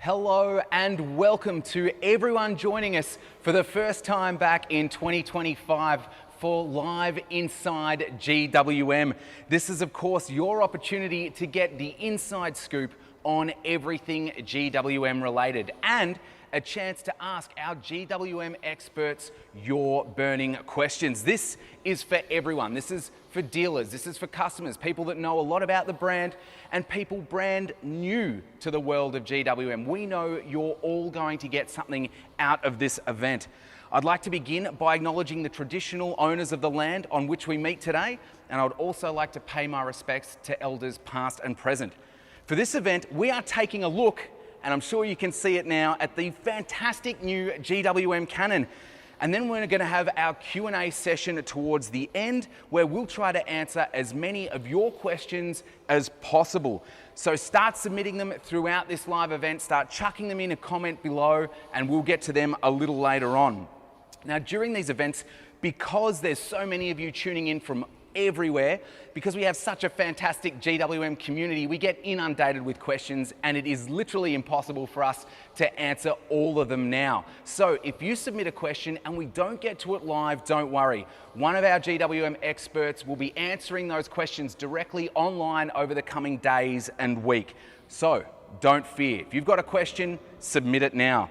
Hello and welcome to everyone joining us for the first time back in 2025 for Live Inside GWM. This is of course your opportunity to get the inside scoop on everything GWM related and a chance to ask our GWM experts your burning questions. This is for everyone. This is for dealers, this is for customers, people that know a lot about the brand and people brand new to the world of GWM. We know you're all going to get something out of this event. I'd like to begin by acknowledging the traditional owners of the land on which we meet today, and I would also like to pay my respects to elders past and present. For this event, we are taking a look, and I'm sure you can see it now, at the fantastic new GWM Cannon. And then we're going to have our Q&A session towards the end where we'll try to answer as many of your questions as possible. So start submitting them throughout this live event, start chucking them in a comment below, and we'll get to them a little later on. Now, during these events, because there's so many of you tuning in from everywhere, because we have such a fantastic GWM community, we get inundated with questions and it is literally impossible for us to answer all of them now. So if you submit a question and we don't get to it live, don't worry. One of our GWM experts will be answering those questions directly online over the coming days and week. So don't fear. If you've got a question, submit it now.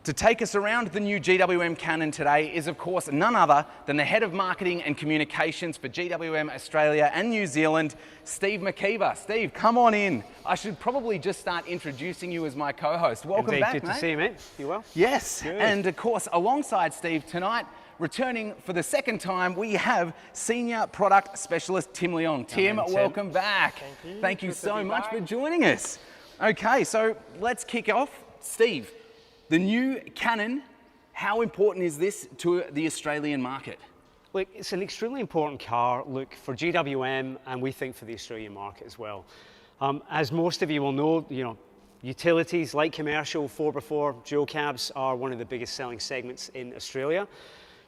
To take us around the new GWM Cannon today is of course none other than the Head of Marketing and Communications for GWM Australia and New Zealand, Steve Maciver. Steve, come on in. I should probably just start introducing you as my co-host. Welcome Indeed, back, good mate. to see you, mate. You well? Yes, Good. And of course alongside Steve tonight, returning for the second time, we have Senior Product Specialist Tim Leong. Tim, welcome back. Thank you. Thank you Good to so be much back. for joining us. Okay, so let's kick off. Steve, the new Cannon, how important is this to the Australian market? Look, it's an extremely important car, Luke, for GWM and we think for the Australian market as well. As most of you will know, utilities, light commercial, 4x4, dual cabs are one of the biggest selling segments in Australia.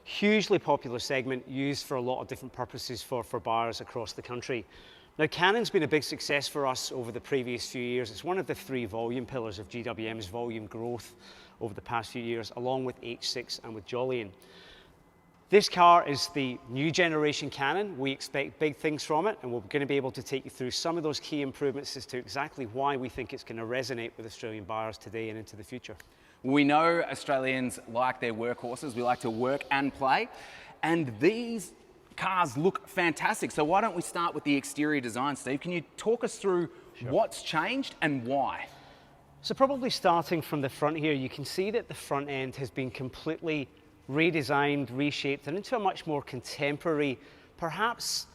Hugely popular segment used for a lot of different purposes for buyers across the country. Now, Cannon's been a big success for us over the previous few years. It's one of the three volume pillars of GWM's volume growth over the past few years, along with H6 and with Jolyon. This car is the new generation Cannon. We expect big things from it, and we're going to be able to take you through some of those key improvements as to exactly why we think it's going to resonate with Australian buyers today and into the future. We know Australians like their workhorses. We like to work and play, and these cars look fantastic. So why don't we start with the exterior design, Steve? Can you talk us through what's changed and why? So probably starting from the front here, you can see that the front end has been completely redesigned, reshaped, and into a much more contemporary, perhaps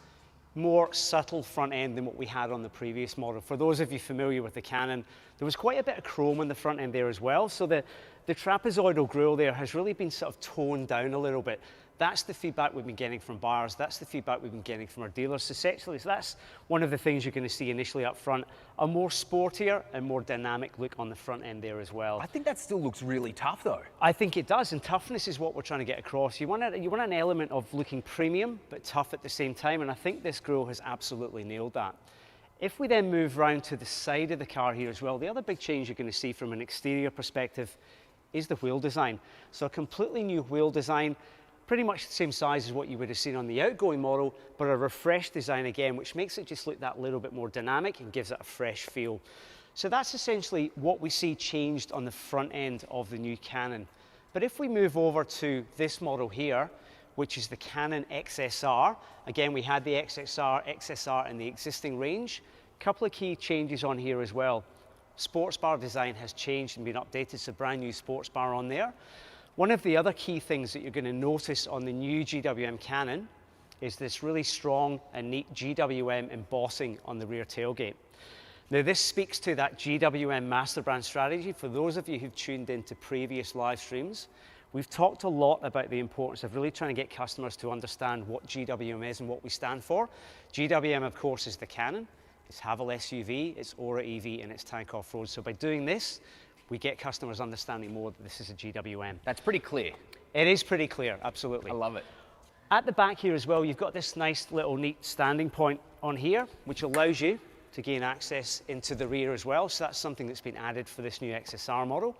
more subtle front end than what we had on the previous model. For those of you familiar with the Cannon, there was quite a bit of chrome on the front end there as well. So the trapezoidal grille there has really been sort of toned down a little bit. That's the feedback we've been getting from buyers. That's the feedback we've been getting from our dealers. So that's one of the things you're going to see initially up front, a more sportier and more dynamic look on the front end there as well. I think that still looks really tough though. I think it does, and toughness is what we're trying to get across. You want an element of looking premium, but tough at the same time, and I think this grille has absolutely nailed that. If we then move round to the side of the car here as well, the other big change you're going to see from an exterior perspective is the wheel design. So a completely new wheel design, pretty much the same size as what you would have seen on the outgoing model, but a refreshed design again, which makes it just look that little bit more dynamic and gives it a fresh feel. So that's essentially what we see changed on the front end of the new Cannon. But if we move over to this model here, which is the Cannon XSR, again, we had the XSR in the existing range. A couple of key changes on here as well. Sports bar design has changed and been updated, so brand new sports bar on there. One of the other key things that you're going to notice on the new GWM Cannon is this really strong and neat GWM embossing on the rear tailgate. Now this speaks to that GWM master brand strategy. For those of you who've tuned into previous live streams, we've talked a lot about the importance of really trying to get customers to understand what GWM is and what we stand for. GWM, of course, is the Cannon, it's Haval SUV, it's Aura EV, and it's Tank Off-Road. So by doing this, we get customers understanding more that this is a GWM. That's pretty clear. It is pretty clear, absolutely. I love it. At the back here as well, you've got this nice little neat standing point on here, which allows you to gain access into the rear as well. So that's something that's been added for this new XSR model.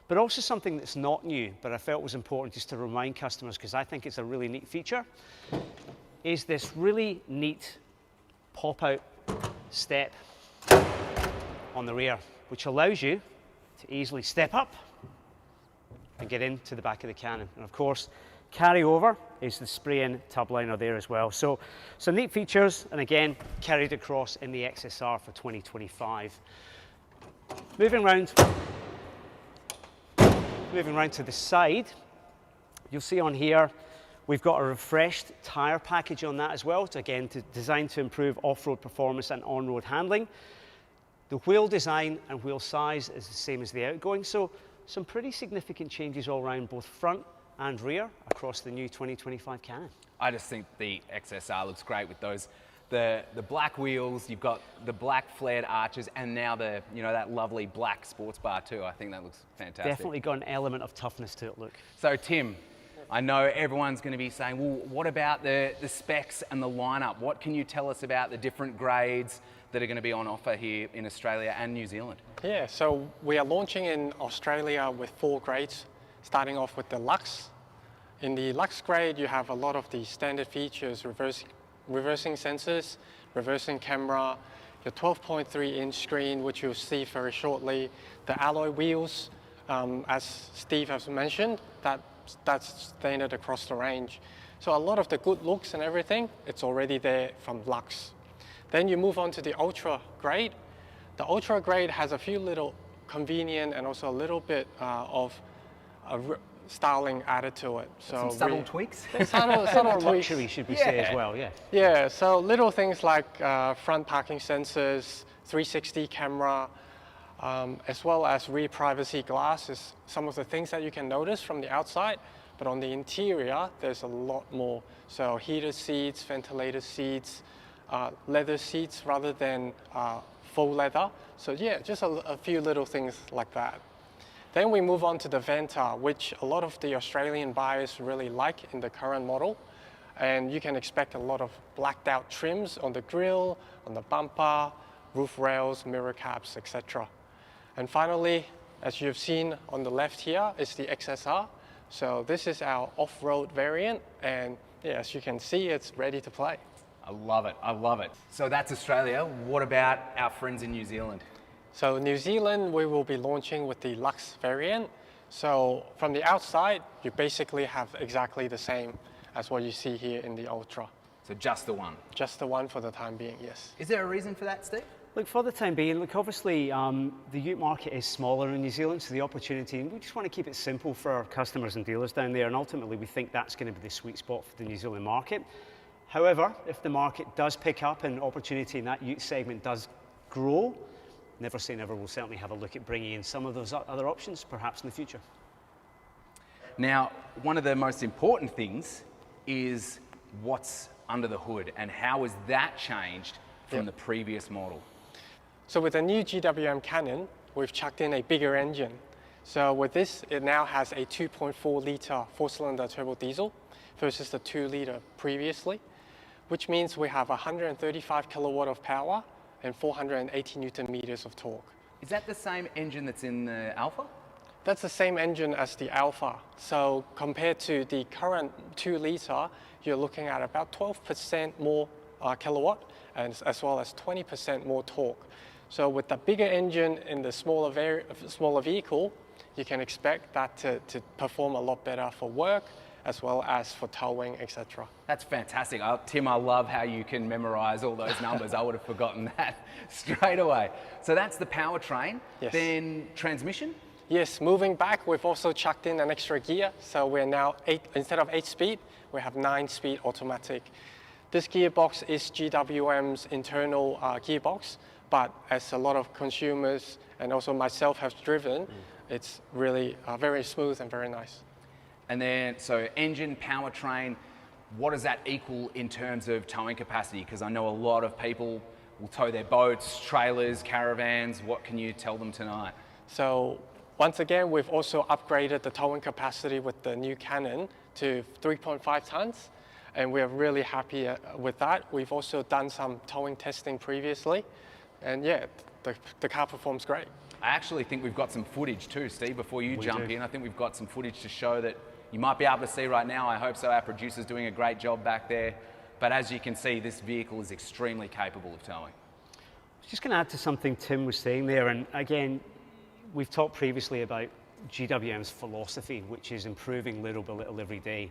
But also something that's not new, but I felt was important just to remind customers, because I think it's a really neat feature, is this really neat pop-out step on the rear, which allows you to easily step up and get into the back of the Cannon. And of course, carry over is the spray-in tub liner there as well. So some neat features, and again, carried across in the XSR for 2025. Moving round to the side, you'll see on here, we've got a refreshed tyre package on that as well, designed to improve off-road performance and on-road handling. The wheel design and wheel size is the same as the outgoing, so some pretty significant changes all around, both front and rear, across the new 2025 Cannon. I just think the XSR looks great with those, the black wheels. You've got the black flared arches, and now the, you know, that lovely black sports bar too. I think that looks fantastic. Definitely got an element of toughness to it, Luke. So Tim, I know everyone's going to be saying, well, what about the specs and the lineup? What can you tell us about the different grades that are going to be on offer here in Australia and New Zealand? Yeah, so we are launching in Australia with 4 grades, starting off with the Lux. In the Lux grade, you have a lot of the standard features: reversing sensors, reversing camera, your 12.3-inch screen, which you'll see very shortly, the alloy wheels, as Steve has mentioned, that's standard across the range. So a lot of the good looks and everything, it's already there from Lux. Then you move on to the Ultra grade. The Ultra grade has a few little convenient and also a little bit of styling added to it. So some subtle tweaks? subtle tweaks. Luxury, should we say as well, yeah. Yeah, so little things like front parking sensors, 360 camera, as well as rear privacy glass is some of the things that you can notice from the outside. But on the interior, there's a lot more. So heated seats, ventilated seats, leather seats rather than faux leather. So yeah, just a few little things like that. Then we move on to the Vanta, which a lot of the Australian buyers really like in the current model. And you can expect a lot of blacked out trims on the grille, on the bumper, roof rails, mirror caps, etc. And finally, as you've seen on the left here, is the XSR. So this is our off-road variant, and yeah, as you can see, it's ready to play. I love it, I love it. So that's Australia. What about our friends in New Zealand? So New Zealand, we will be launching with the Lux variant. So from the outside, you basically have exactly the same as what you see here in the Ultra. So just the one? Just the one for the time being, yes. Is there a reason for that, Steve? Look, for the time being, look, obviously the ute market is smaller in New Zealand, so the opportunity, and we just want to keep it simple for our customers and dealers down there, and ultimately we think that's going to be the sweet spot for the New Zealand market. However, if the market does pick up and opportunity in that ute segment does grow, never say never, we'll certainly have a look at bringing in some of those other options, perhaps in the future. Now, one of the most important things is what's under the hood, and how has that changed from the previous model? So with the new GWM Cannon, we've chucked in a bigger engine. So with this, it now has a 2.4 litre 4-cylinder turbo diesel versus the 2 litre previously, which means we have 135 kilowatt of power and 480 Newton meters of torque. Is that the same engine that's in the Alpha? That's the same engine as the Alpha. So compared to the current 2 litre, you're looking at about 12% more kilowatt, and as well as 20% more torque. So with the bigger engine in the smaller vehicle, you can expect that to perform a lot better for work, as well as for towing, etc. That's fantastic. Tim, I love how you can memorize all those numbers. I would have forgotten that straight away. So that's the powertrain. Yes. Then transmission? Yes, moving back, we've also chucked in an extra gear. So we're now instead of 8-speed, we have 9-speed automatic. This gearbox is GWM's internal gearbox, but as a lot of consumers and also myself have driven, it's really very smooth and very nice. And then, so engine, powertrain, what does that equal in terms of towing capacity? Because I know a lot of people will tow their boats, trailers, caravans. What can you tell them tonight? So once again, we've also upgraded the towing capacity with the new Cannon to 3.5 tons, and we're really happy with that. We've also done some towing testing previously. And yeah, the car performs great. I actually think we've got some footage too, Steve, before you jump do. in. I think we've got some footage to show that you might be able to see right now. I hope so. Our producer's doing a great job back there. But as you can see, this vehicle is extremely capable of towing. I was just going to add to something Tim was saying there. And again, we've talked previously about GWM's philosophy, which is improving little by little every day.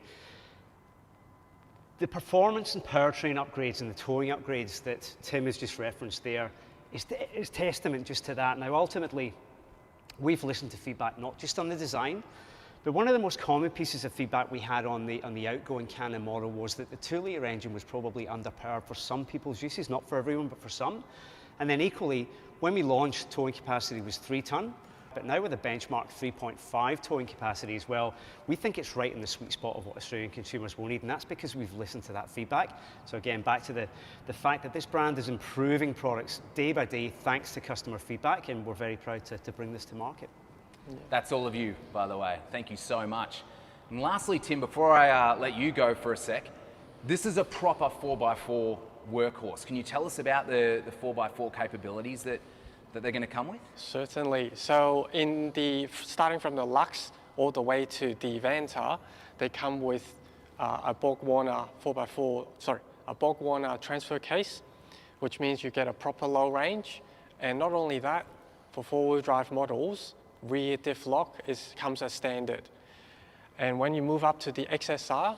The performance and powertrain upgrades and the towing upgrades that Tim has just referenced there is testament just to that. Now, ultimately, we've listened to feedback not just on the design, but one of the most common pieces of feedback we had on the outgoing Cannon model was that the 2-litre engine was probably underpowered for some people's uses, not for everyone, but for some. And then equally, when we launched, towing capacity was 3 tonne. But now with a benchmark 3.5 towing capacity as well, we think it's right in the sweet spot of what Australian consumers will need, and that's because we've listened to that feedback. So again, back to the fact that this brand is improving products day by day thanks to customer feedback, and we're very proud to bring this to market. That's all of you, by the way. Thank you so much. And lastly, Tim, before I let you go for a sec, this is a proper 4x4 workhorse. Can you tell us about the 4x4 capabilities that they're going to come with? Certainly. So starting from the Lux all the way to the Vanta, they come with a BorgWarner 4x4, a BorgWarner transfer case, which means you get a proper low range. And not only that, for 4-wheel drive models, rear diff lock comes as standard. And when you move up to the XSR,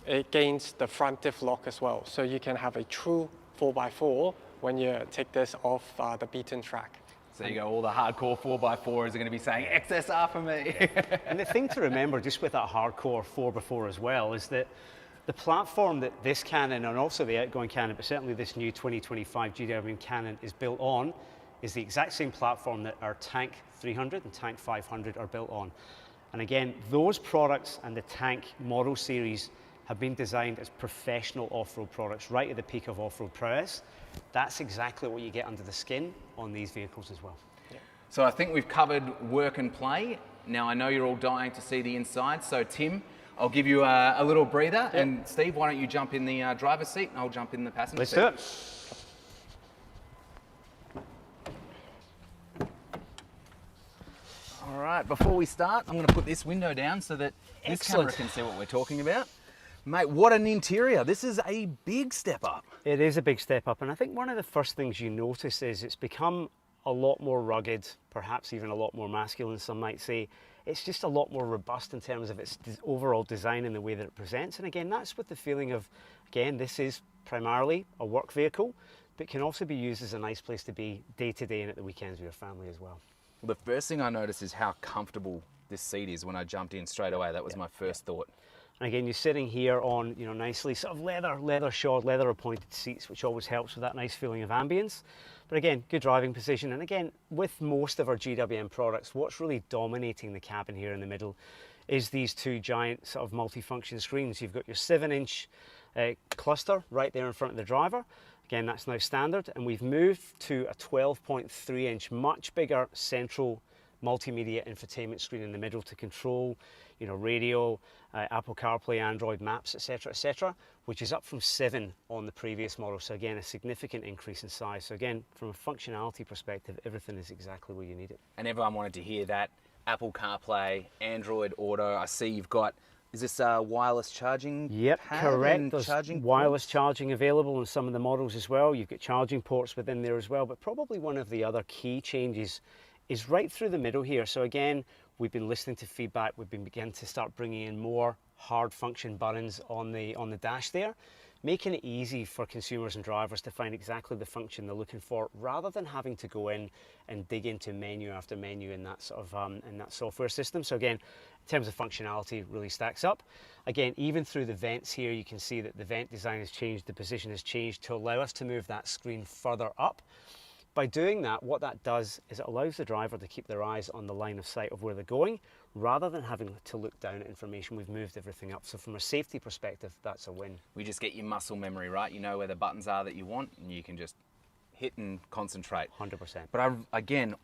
it gains the front diff lock as well. So you can have a true 4x4 when you take this off the beaten track. So you go, all the hardcore 4x4s are going to be saying XSR for me. And the thing to remember just with that hardcore 4x4 as well is that the platform that this Cannon and also the outgoing Cannon, but certainly this new 2025 GWM Cannon is built on, is the exact same platform that our Tank 300 and Tank 500 are built on. And again, those products and the Tank model series have been designed as professional off-road products, right at the peak of off-road prowess. That's exactly what you get under the skin on these vehicles as well. Yeah. So I think we've covered work and play. Now I know you're all dying to see the inside, so Tim, I'll give you a little breather, and Steve, why don't you jump in the driver's seat and I'll jump in the passenger seat. Let's do it. All right, before we start, I'm going to put this window down so that this camera can see what we're talking about. Mate, what an interior. This is a big step up. It is a big step up, and I think one of the first things you notice is it's become a lot more rugged, perhaps even a lot more masculine, some might say. It's just a lot more robust in terms of its overall design and the way that it presents. And again, that's with the feeling of, again, this is primarily a work vehicle, but can also be used as a nice place to be day to day and at the weekends with your family as well. The first thing I noticed is how comfortable this seat is when I jumped in straight away. That was my first thought. And again, you're sitting here on, nicely sort of leather shod, leather appointed seats, which always helps with that nice feeling of ambience. But again, good driving position. And again, with most of our GWM products, what's really dominating the cabin here in the middle is these two giant sort of multi-function screens. You've got your 7-inch cluster right there in front of the driver. Again, that's now standard. And we've moved to a 12.3-inch, much bigger central multimedia infotainment screen in the middle to control, radio, Apple CarPlay, Android Maps, etc., which is up from 7 on the previous model. So again, a significant increase in size. So again, from a functionality perspective, everything is exactly where you need it. And everyone wanted to hear that. Apple CarPlay, Android Auto. I see you've got, is this wireless charging? Yep, correct. There's charging wireless ports? charging available in some of the models as well. You've got charging ports within there as well, but probably one of the other key changes is right through the middle here. So again, we've been listening to feedback. We've been beginning to start bringing in more hard function buttons on the dash there, making it easy for consumers and drivers to find exactly the function they're looking for, rather than having to go in and dig into menu after menu in that sort of in that software system. So again, in terms of functionality, it really stacks up. Again, even through the vents here, you can see that the vent design has changed, the position has changed to allow us to move that screen further up. By doing that, what that does is it allows the driver to keep their eyes on the line of sight of where they're going, rather than having to look down at information. We've moved everything up. So from a safety perspective, that's a win. We just get your muscle memory, right? You know where the buttons are that you want, and you can just hit and concentrate. 100%. But again,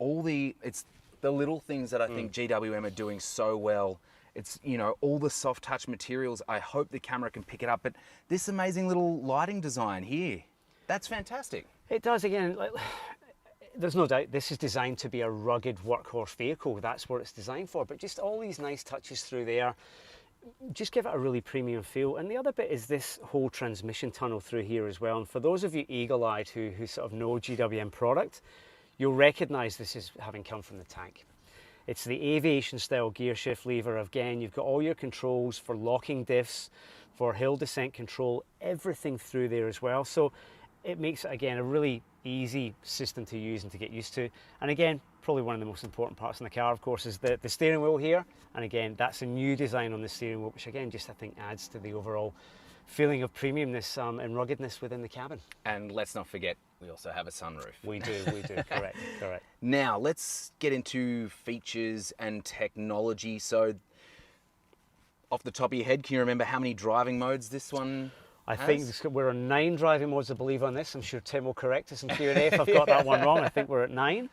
it's the little things that I think GWM are doing so well. It's, all the soft touch materials. I hope the camera can pick it up, but this amazing little lighting design here, That's fantastic. It does, again, there's no doubt this is designed to be a rugged workhorse vehicle. That's what it's designed for. But just all these nice touches through there, just give it a really premium feel. And the other bit is this whole transmission tunnel through here as well. And for those of you eagle-eyed who sort of know GWM product, you'll recognise this as having come from the tank. It's the aviation style gear shift lever. Again, you've got all your controls for locking diffs, for hill descent control, everything through there as well. So it makes it, again, a really easy system to use and to get used to. And again, probably one of the most important parts in the car, of course, is the steering wheel here. And again, that's a new design on the steering wheel, which again, just I think adds to the overall feeling of premiumness and ruggedness within the cabin. And let's not forget, we also have a sunroof. We do, correct. Now, let's get into features and technology. So, off the top of your head, can you remember how many driving modes this one I has? think we're on 9 driving modes, I believe, on this. I'm sure Tim will correct us in Q&A if I've got that one wrong. I think we're at 9.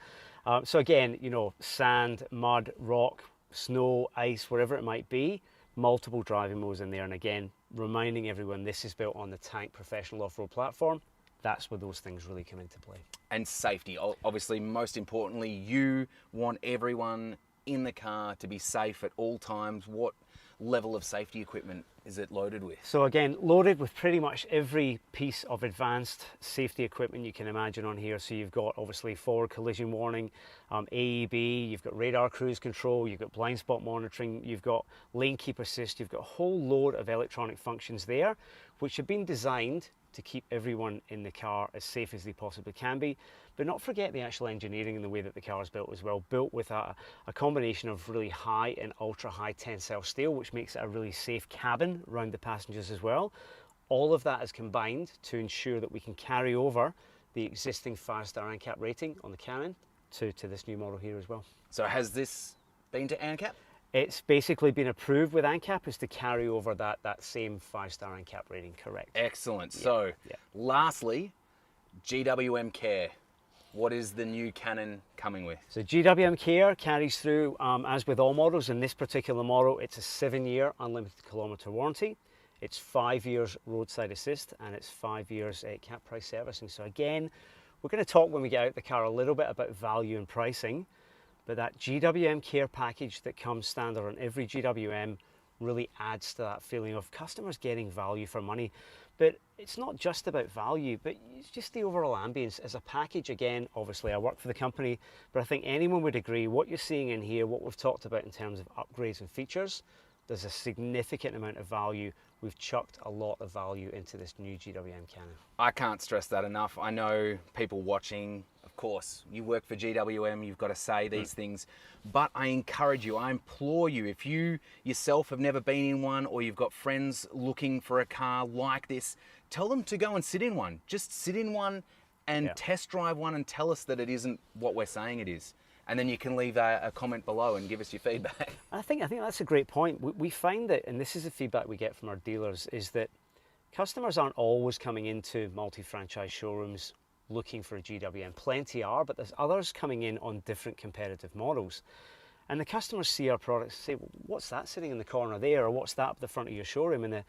So again, you know, sand, mud, rock, snow, ice, wherever it might be, multiple driving modes in there. And again, reminding everyone this is built on the Tank Professional Off-Road platform. That's where those things really come into play. And safety, obviously, most importantly, you want everyone in the car to be safe at all times. What level of safety equipment is it loaded with? So again, loaded with pretty much every piece of advanced safety equipment you can imagine on here. So you've got obviously forward collision warning, AEB, you've got radar cruise control, you've got blind spot monitoring, you've got lane keep assist, you've got a whole load of electronic functions there, which have been designed to keep everyone in the car as safe as they possibly can be. But not forget the actual engineering and the way that the car is built as well. Built with a combination of really high and ultra high tensile steel, which makes it a really safe cabin around the passengers as well. All of that is combined to ensure that we can carry over the existing 5-star ANCAP rating on the Cannon to this new model here as well. So has this been to ANCAP? It's basically been approved with ANCAP is to carry over that same 5-star ANCAP rating, correct. Excellent. So lastly, GWM Care. What is the new Cannon coming with? So GWM Care carries through, as with all models, in this particular model, it's a 7-year unlimited kilometre warranty. It's 5 years roadside assist and it's 5 years cap price servicing. So again, we're going to talk when we get out the car a little bit about value and pricing, but that GWM Care package that comes standard on every GWM really adds to that feeling of customers getting value for money. But it's not just about value, but it's just the overall ambience as a package. Again, obviously I work for the company, but I think anyone would agree what you're seeing in here, what we've talked about in terms of upgrades and features, there's a significant amount of value. We've chucked a lot of value into this new GWM Cannon. I can't stress that enough. I know people watching, of course, you work for GWM, you've got to say these things, but I encourage you, I implore you, if you yourself have never been in one or you've got friends looking for a car like this, tell them to go and sit in one. Just sit in one and test drive one and tell us that it isn't what we're saying it is. And then you can leave a comment below and give us your feedback. I think that's a great point. We find that, and this is the feedback we get from our dealers, is that customers aren't always coming into multi-franchise showrooms looking for a GWM. Plenty are, but there's others coming in on different competitive models. And the customers see our products and say, well, what's that sitting in the corner there? Or what's that at the front of your showroom? And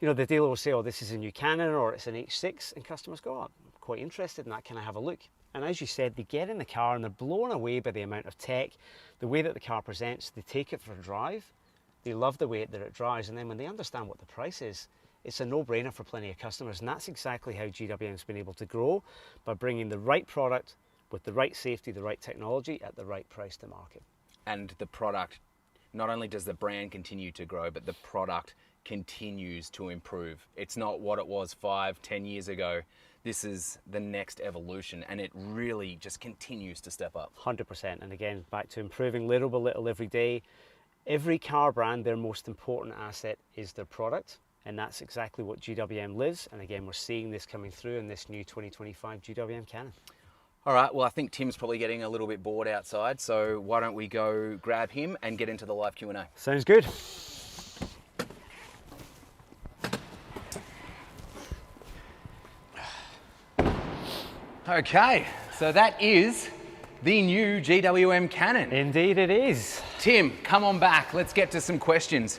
the dealer will say, oh, this is a new Cannon or it's an H6. And customers go, oh, I'm quite interested in that. Can I have a look? And as you said, they get in the car and they're blown away by the amount of tech, the way that the car presents. They take it for a drive. They love the way that it drives. And then when they understand what the price is, it's a no-brainer for plenty of customers. And that's exactly how GWM's been able to grow, by bringing the right product with the right safety, the right technology at the right price to market. And the product, not only does the brand continue to grow, but the product continues to improve. It's not what it was 5-10 years ago. This is the next evolution, and it really just continues to step up. 100%. And again, back to improving little by little every day. Every car brand, their most important asset is their product. And that's exactly what GWM lives. And again, we're seeing this coming through in this new 2025 GWM Cannon. All right, well, I think Tim's probably getting a little bit bored outside, so why don't we go grab him and get into the live Q&A. Sounds good. Okay, so that is the new GWM Cannon. Indeed it is. Tim, come on back. Let's get to some questions.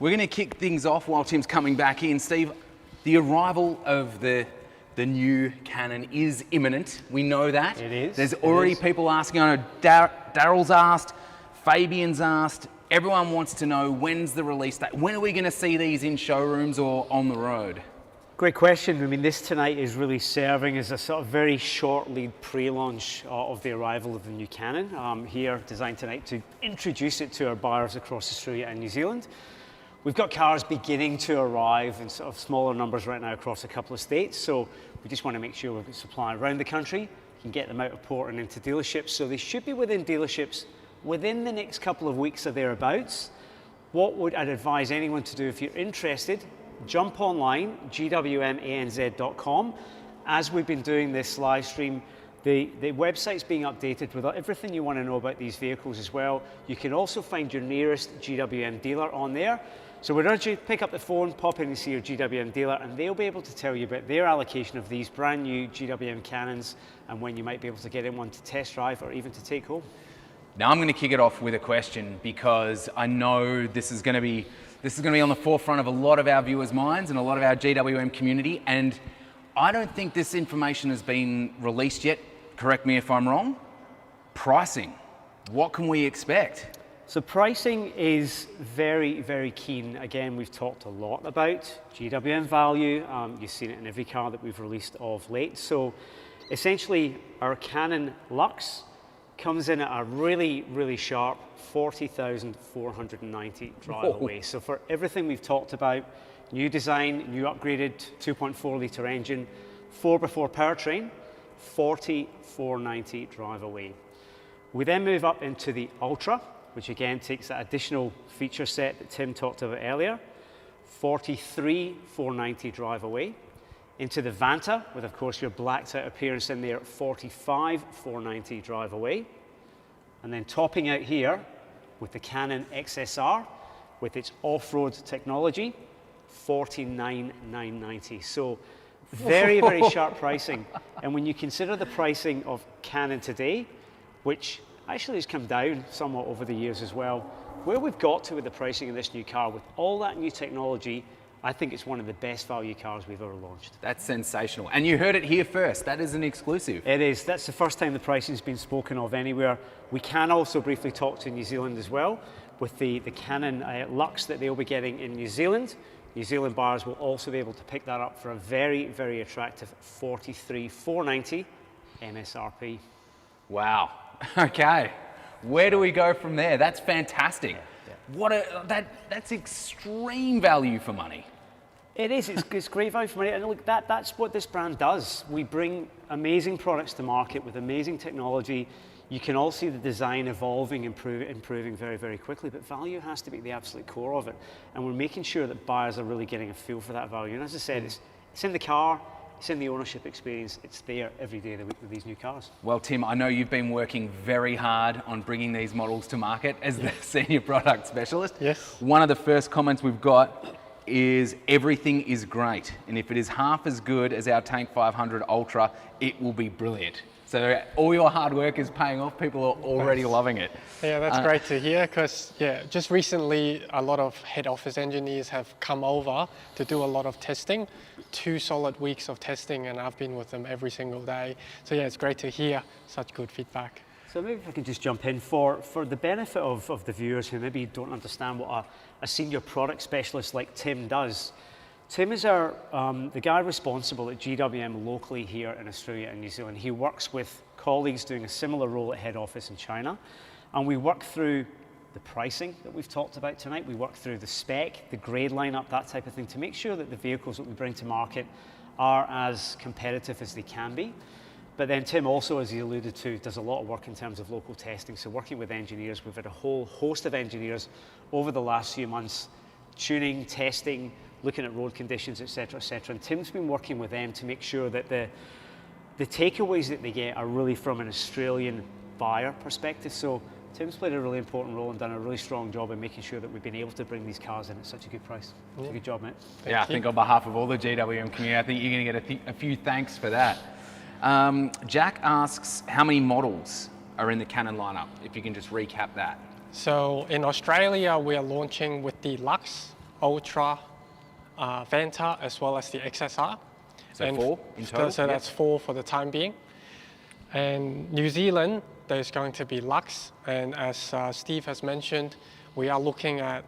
We're going to kick things off while Tim's coming back in. Steve, the arrival of the the new Cannon is imminent. We know that. It is. There's already people asking. I know Daryl's asked, Fabian's asked. Everyone wants to know, when's the release date? When are we going to see these in showrooms or on the road? Great question. I mean, this tonight is really serving as a sort of very short lead pre-launch of the arrival of the new Cannon. Here, designed tonight to introduce it to our buyers across Australia and New Zealand. We've got cars beginning to arrive in sort of smaller numbers right now across a couple of states, so we just want to make sure we've got supply around the country. We can get them out of port and into dealerships, so they should be within dealerships within the next couple of weeks or thereabouts. What would I advise anyone to do if you're interested? Jump online, gwmanz.com. As we've been doing this live stream, the website's being updated with everything you want to know about these vehicles as well. You can also find your nearest GWM dealer on there. So we'd urge you to pick up the phone, pop in and see your GWM dealer, and they'll be able to tell you about their allocation of these brand new GWM Cannons and when you might be able to get in one to test drive or even to take home. Now I'm going to kick it off with a question, because I know this is going to be on the forefront of a lot of our viewers' minds and a lot of our GWM community, and I don't think this information has been released yet. Correct me if I'm wrong. Pricing. What can we expect? So pricing is very, very keen. Again, we've talked a lot about GWM value. You've seen it in every car that we've released of late. So essentially, our Cannon Lux comes in at a really, really sharp 40,490 drive away. So for everything we've talked about, new design, new upgraded 2.4 litre engine, 4x4 powertrain, 40,490 drive away. We then move up into the Ultra, which again takes that additional feature set that Tim talked about earlier, 43,490 drive away. Into the Vanta, with of course your blacked out appearance in there, 45,490 drive away. And then topping out here with the Cannon XSR, with its off-road technology, 49,990. So very, very sharp pricing. And when you consider the pricing of Cannon today, which actually has come down somewhat over the years as well, where we've got to with the pricing of this new car, with all that new technology, I think it's one of the best value cars we've ever launched. That's sensational. And you heard it here first. That is an exclusive. It is. That's the first time the pricing's been spoken of anywhere. We can also briefly talk to New Zealand as well, with the Cannon Lux that they'll be getting in New Zealand. New Zealand buyers will also be able to pick that up for a very, very attractive 43,490 MSRP. Wow. Okay. Where do we go from there? That's fantastic. That's extreme value for money. It is. It's great value for money, and look, that's what this brand does. We bring amazing products to market with amazing technology. You can all see the design evolving, improving very, very quickly, but value has to be the absolute core of it, and we're making sure that buyers are really getting a feel for that value. And as I said, it's in the car, it's in the ownership experience, it's there every day of the week with these new cars. Well, Tim, I know you've been working very hard on bringing these models to market as the senior product specialist. Yes. One of the first comments we've got is everything is great, and if it is half as good as our Tank 500 Ultra, it will be brilliant. So all your hard work is paying off. People are already loving it. Yeah, that's great to hear, because just recently a lot of head office engineers have come over to do a lot of testing, 2 solid weeks of testing, and I've been with them every single day. So yeah, it's great to hear such good feedback. So maybe if I can just jump in for the benefit of the viewers who maybe don't understand what a senior product specialist like Tim does. Tim is the guy responsible at GWM locally here in Australia and New Zealand. He works with colleagues doing a similar role at head office in China, and we work through the pricing that we've talked about tonight. We work through the spec, the grade lineup, that type of thing, to make sure that the vehicles that we bring to market are as competitive as they can be. But then Tim also, as he alluded to, does a lot of work in terms of local testing. So working with engineers, we've had a whole host of engineers over the last few months, tuning, testing, looking at road conditions, etc., etc. And Tim's been working with them to make sure that the takeaways that they get are really from an Australian buyer perspective. So Tim's played a really important role and done a really strong job in making sure that we've been able to bring these cars in at such a good price. It's a good job, mate. I think on behalf of all the GWM community, I think you're going to get a few thanks for that. Jack asks, how many models are in the Cannon lineup? If you can just recap that. So in Australia, we are launching with the Lux, Ultra, Vanta, as well as the XSR. So 4 in total? So that's 4 for the time being. And New Zealand, there's going to be Lux. And as Steve has mentioned, we are looking at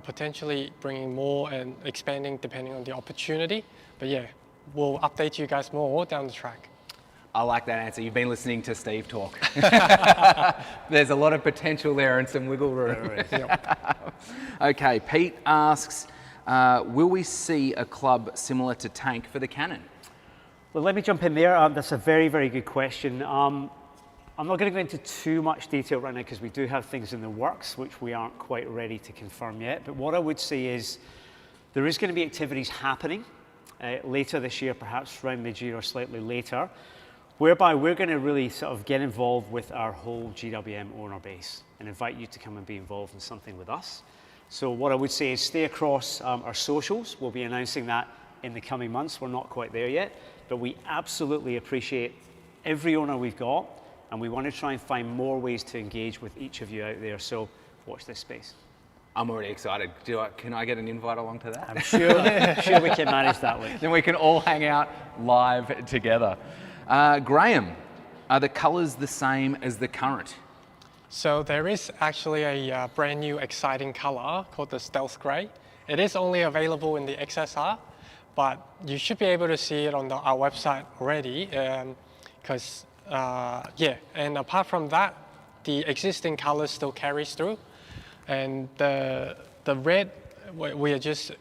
potentially bringing more and expanding depending on the opportunity. But yeah, we'll update you guys more down the track. I like that answer. You've been listening to Steve talk. There's a lot of potential there and some wiggle room. Okay, Pete asks, will we see a club similar to Tank for the Cannon? Well, let me jump in there. That's a very, very good question. I'm not going to go into too much detail right now because we do have things in the works which we aren't quite ready to confirm yet. But what I would say is there is going to be activities happening later this year, perhaps around mid-year or slightly later, whereby we're going to really sort of get involved with our whole GWM owner base and invite you to come and be involved in something with us. So what I would say is stay across our socials. We'll be announcing that in the coming months. We're not quite there yet, but we absolutely appreciate every owner we've got, and we want to try and find more ways to engage with each of you out there. So watch this space. I'm already excited. Can I get an invite along to that? I'm sure we can manage that way. Then we can all hang out live together. Graham, are the colours the same as the current? So there is actually a brand new exciting color called the Stealth Grey. It is only available in the XSR, but you should be able to see it on our website already. And apart from that, the existing color still carries through. And the red, we are just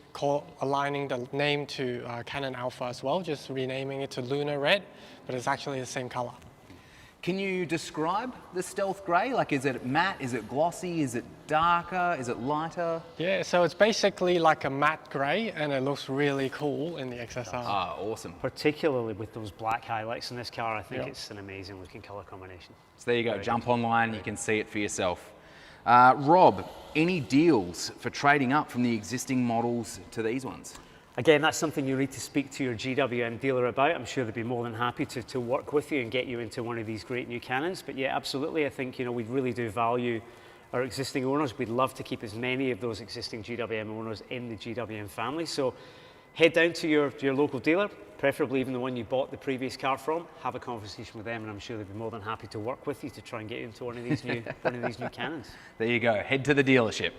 aligning the name to Cannon Alpha as well, just renaming it to Lunar Red, but it's actually the same color. Can you describe the Stealth Grey? Like, is it matte? Is it glossy? Is it darker? Is it lighter? Yeah, so it's basically like a matte grey, and it looks really cool in the XSR. Ah, awesome. Particularly with those black highlights in this car, I think it's an amazing looking colour combination. So there you go. Jump online, you can see it for yourself. Rob, any deals for trading up from the existing models to these ones? Again, that's something you need to speak to your GWM dealer about. I'm sure they'd be more than happy to work with you and get you into one of these great new Cannons. But yeah, absolutely. I think, you know, we really do value our existing owners. We'd love to keep as many of those existing GWM owners in the GWM family. So head down to your local dealer, preferably even the one you bought the previous car from. Have a conversation with them, and I'm sure they'd be more than happy to work with you to try and get you into one of these new Cannons. There you go. Head to the dealership.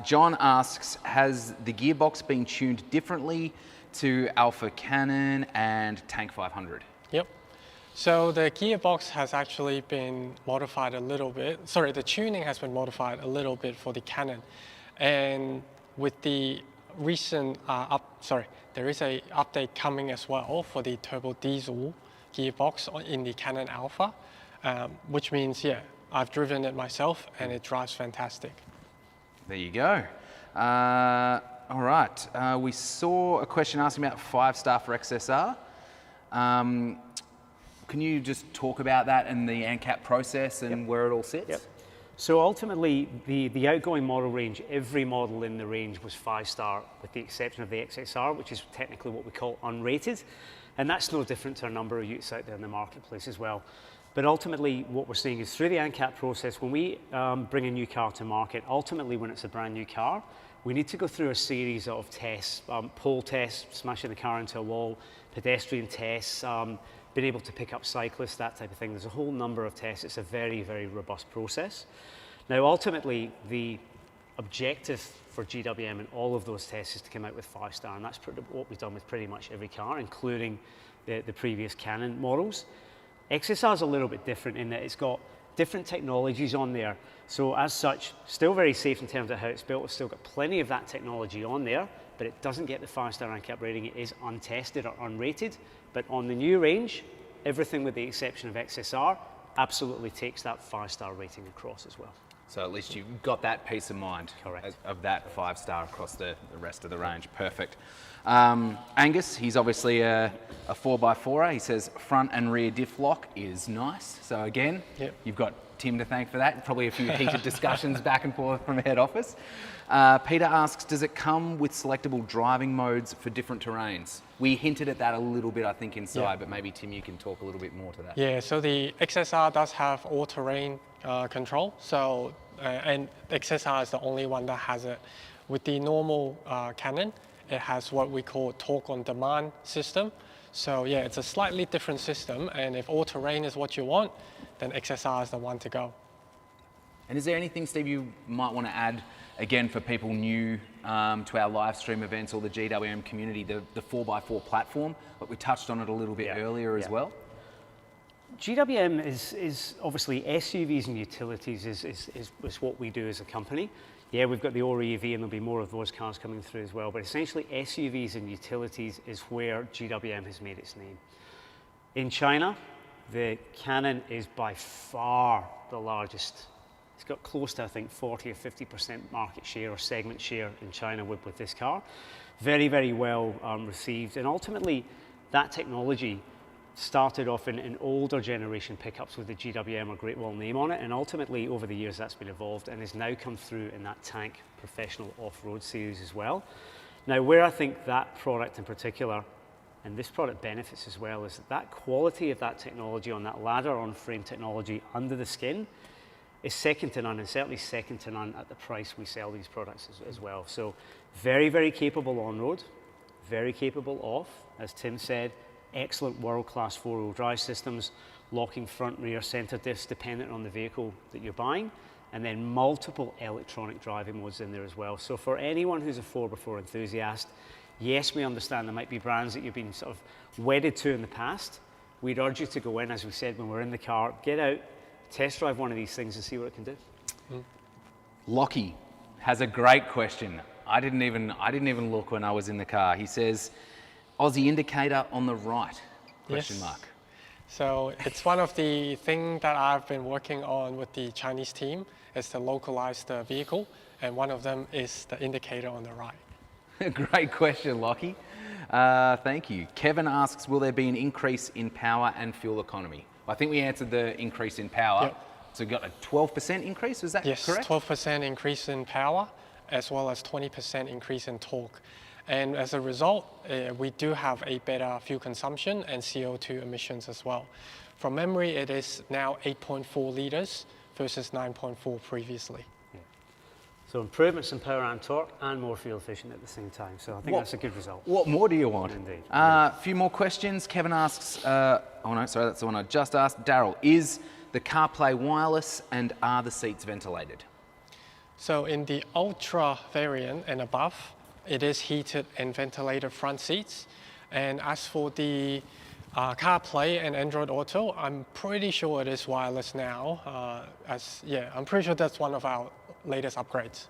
John asks, has the gearbox been tuned differently to Alpha Cannon and Tank 500? Yep. So the gearbox has actually been modified a little bit. Sorry, the tuning has been modified a little bit for the Cannon. And with the recent there is a update coming as well for the turbo diesel gearbox in the Cannon Alpha, which means, yeah, I've driven it myself and it drives fantastic. There you go. All right. We saw a question asking about 5-star for XSR. Can you just talk about that and the ANCAP process and where it all sits? Yep. So ultimately, the outgoing model range, every model in the range was 5-star, with the exception of the XSR, which is technically what we call unrated. And that's no different to a number of utes out there in the marketplace as well. But ultimately, what we're seeing is through the ANCAP process, when we bring a new car to market, ultimately when it's a brand new car, we need to go through a series of tests, pole tests, smashing the car into a wall, pedestrian tests, being able to pick up cyclists, that type of thing. There's a whole number of tests. It's a very, very robust process. Now, ultimately, the objective for GWM in all of those tests is to come out with 5-star, and that's what we've done with pretty much every car, including the previous Cannon models. XSR is a little bit different in that it's got different technologies on there. So as such, still very safe in terms of how it's built. It's still got plenty of that technology on there, but it doesn't get the 5-star ANCAP rating. It is untested or unrated. But on the new range, everything with the exception of XSR absolutely takes that 5-star rating across as well. So at least you've got that peace of mind. Correct. Of that 5-star across the rest of the range. Perfect. Angus, he's obviously a 4x4er. He says front and rear diff lock is nice. So again, you've got Tim to thank for that. Probably a few heated discussions back and forth from head office. Peter asks, does it come with selectable driving modes for different terrains? We hinted at that a little bit, I think, inside, but maybe Tim, you can talk a little bit more to that. Yeah, so the XSR does have all-terrain control. So, and XSR is the only one that has it. With the normal Cannon, it has what we call torque on demand system. So yeah, it's a slightly different system, and if all terrain is what you want, then XSR is the one to go. And is there anything, Steve, you might want to add, again, for people new to our live stream events or the GWM community, the 4x4 platform? But we touched on it a little bit earlier as well. GWM is obviously SUVs and utilities is what we do as a company. Yeah, we've got the Ora EV and there'll be more of those cars coming through as well, but essentially SUVs and utilities is where GWM has made its name. In China, the Cannon is by far the largest. It's got close to, I think, 40 or 50% market share or segment share in China with this car. Very, very well received, and ultimately that technology started off in older generation pickups with the GWM or Great Wall name on it, and ultimately over the years that's been evolved and has now come through in that tank professional off-road series as well. Now, where I think that product in particular, and this product benefits as well, is that quality of that technology on that ladder on frame technology under the skin is second to none, and certainly second to none at the price we sell these products as well. So very, very capable on-road, very capable off, as Tim said, excellent world-class four-wheel drive systems, locking front, rear, center diffs dependent on the vehicle that you're buying, and then multiple electronic driving modes in there as well. So for anyone who's a 4x4 enthusiast, yes, we understand there might be brands that you've been sort of wedded to in the past. We'd urge you to go in, as we said, when we're in the car, get out, test drive one of these things and see what it can do. Lockie has a great question. I didn't even look when I was in the car. He says, Aussie indicator on the right, question mark. So it's one of the things that I've been working on with the Chinese team is to localize the vehicle, and one of them is the indicator on the right. Great question, Lockie. Thank you. Kevin asks, will there be an increase in power and fuel economy? I think we answered the increase in power. Yep. So we got a 12% increase, was that correct? Yes, 12% increase in power, as well as 20% increase in torque. And as a result, we do have a better fuel consumption and CO2 emissions as well. From memory, it is now 8.4 liters versus 9.4 previously. So improvements in power and torque and more fuel efficient at the same time. So I think that's a good result. What more do you want? Indeed. A few more questions. Kevin asks, oh no, sorry, that's the one I just asked. Daryl, is the CarPlay wireless and are the seats ventilated? So in the Ultra variant and above, it is heated and ventilated front seats. And as for the CarPlay and Android Auto, I'm pretty sure it is wireless now. I'm pretty sure that's one of our latest upgrades.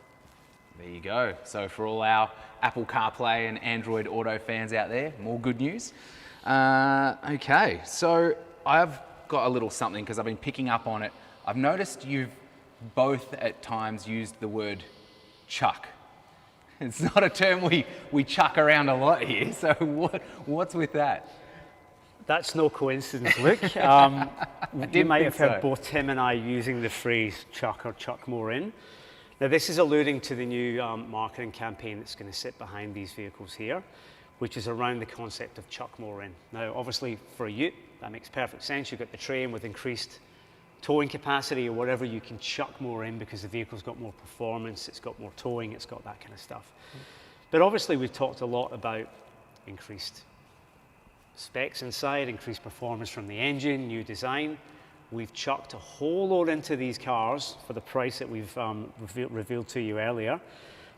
There you go. So for all our Apple CarPlay and Android Auto fans out there, more good news. Okay, so I've got a little something because I've been picking up on it. I've noticed you've both at times used the word chuck. It's not a term we chuck around a lot here, so what's with that? That's no coincidence, Luke. You might have heard both Tim and I using the phrase chuck or chuck more in. Now this is alluding to the new marketing campaign that's going to sit behind these vehicles here, which is around the concept of chuck more in. Now obviously for a ute, that makes perfect sense. You've got the train with increased towing capacity or whatever, you can chuck more in because the vehicle's got more performance, it's got more towing, it's got that kind of stuff. But obviously we've talked a lot about increased specs inside, increased performance from the engine, new design. We've chucked a whole load into these cars for the price that we've revealed to you earlier.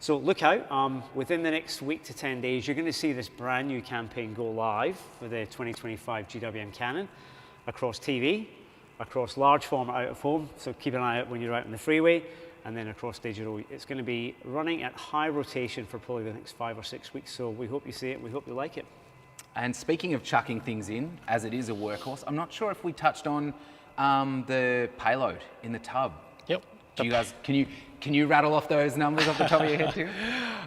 So look out, within the next week to 10 days, you're going to see this brand new campaign go live for the 2025 GWM Cannon across TV, across large format out of home, so keep an eye out when you're out on the freeway, and then across digital. It's going to be running at high rotation for probably the next 5 or 6 weeks, so we hope you see it, we hope you like it. And speaking of chucking things in, as it is a workhorse, I'm not sure if we touched on the payload in the tub. Yep. Do you guys, can you rattle off those numbers off the top of your head too?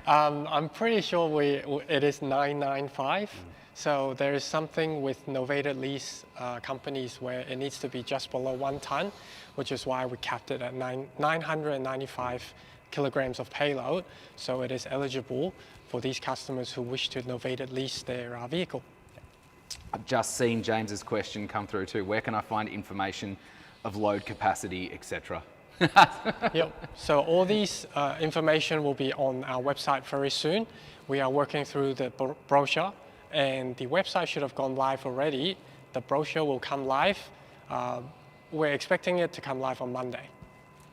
I'm pretty sure it is 995. So there is something with novated lease companies where it needs to be just below 1 ton, which is why we capped it at 995 kilograms of payload. So it is eligible for these customers who wish to novated lease their vehicle. I've just seen James's question come through too. Where can I find information of load capacity, etc.? Yep. So all these information will be on our website very soon. We are working through the brochure, and the website should have gone live already. The brochure will come live. We're expecting it to come live on Monday.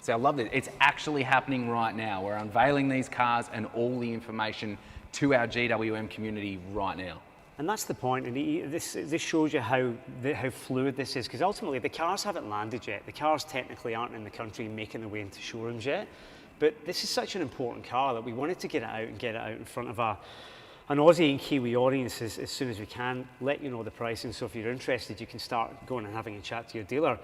So I love it. It's actually happening right now. We're unveiling these cars and all the information to our GWM community right now. And that's the point, and this shows you how fluid this is, because ultimately the cars haven't landed yet. The cars technically aren't in the country making their way into showrooms yet, but this is such an important car that we wanted to get it out and get it out in front of an Aussie and Kiwi audience as soon as we can, let you know the pricing, so if you're interested you can start going and having a chat to your dealer.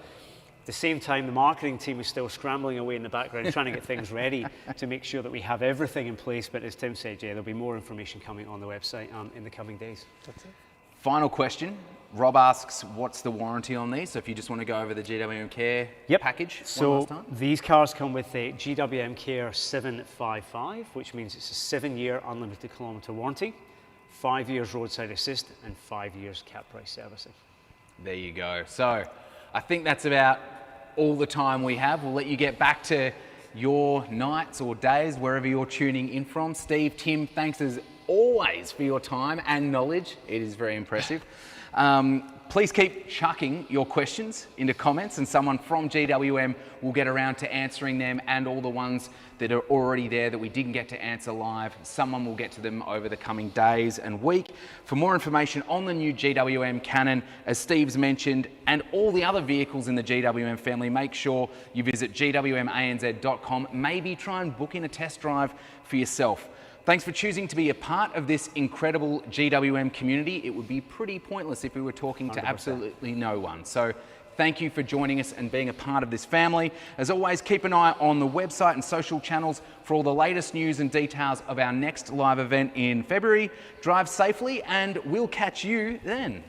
At the same time, the marketing team is still scrambling away in the background trying to get things ready to make sure that we have everything in place, but as Tim said, yeah, there'll be more information coming on the website in the coming days. That's it. Final question. Rob asks, what's the warranty on these? So if you just want to go over the GWM Care package one last time. These cars come with a GWM Care 755, which means it's a 7-year unlimited kilometre warranty, 5 years roadside assist, and 5 years cap price servicing. There you go. So I think that's about all the time we have. We'll let you get back to your nights or days, wherever you're tuning in from. Steve, Tim, thanks as always for your time and knowledge. It is very impressive. Please keep chucking your questions into comments and someone from GWM will get around to answering them, and all the ones that are already there that we didn't get to answer live, someone will get to them over the coming days and week. For more information on the new GWM Cannon, as Steve's mentioned, and all the other vehicles in the GWM family, make sure you visit gwmanz.com. Maybe try and book in a test drive for yourself. Thanks for choosing to be a part of this incredible GWM community. It would be pretty pointless if we were talking to 100%. Absolutely no one. So thank you for joining us and being a part of this family. As always, keep an eye on the website and social channels for all the latest news and details of our next live event in February. Drive safely and we'll catch you then.